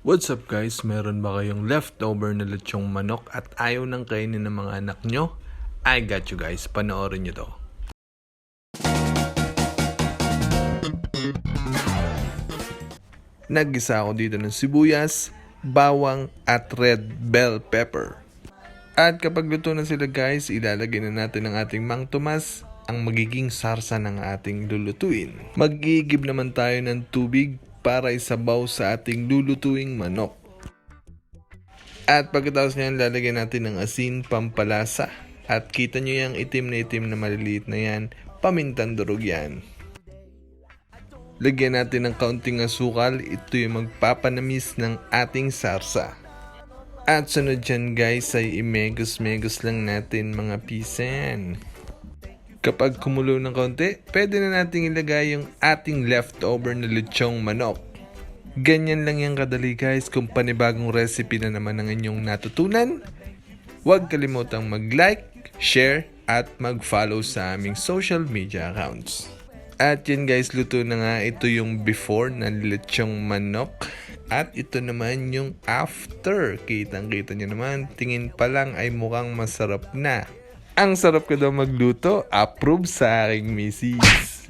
What's up guys? Meron ba kayong leftover na lechong manok at ayaw nang kainin ng mga anak nyo? I got you guys, panoorin nyo to. Naggisa ako dito ng sibuyas, bawang at red bell pepper. At kapag luto na sila guys, ilalagay na natin ang ating Mang Tomas, ang magiging sarsa ng ating lulutuin. Mag-iigib naman tayo ng tubig para isabaw sa ating lulutuing manok. At pagkatapos niyan, lalagyan natin ng asin, pampalasa. At kita nyo yung itim na maliliit na yan, pamintang durog yan. Lagyan natin ng kaunting asukal, ito yung magpapanamis ng ating sarsa. At sunod dyan guys ay imegos-megos lang natin mga pisan. Kapag kumulo ng kaunti, pwede na natin ilagay yung ating leftover na lechong manok. Ganyan lang yung kadali guys. Kung panibagong recipe na naman ang inyong natutunan, huwag kalimutang mag-like, share, at mag-follow sa aming social media accounts. At yan guys, luto na nga. Ito yung before na lechong manok. At ito naman yung after. Kitang-kita nyo naman, tingin pa lang ay mukhang masarap na. Ang sarap ko daw magluto, approve sa aking misis.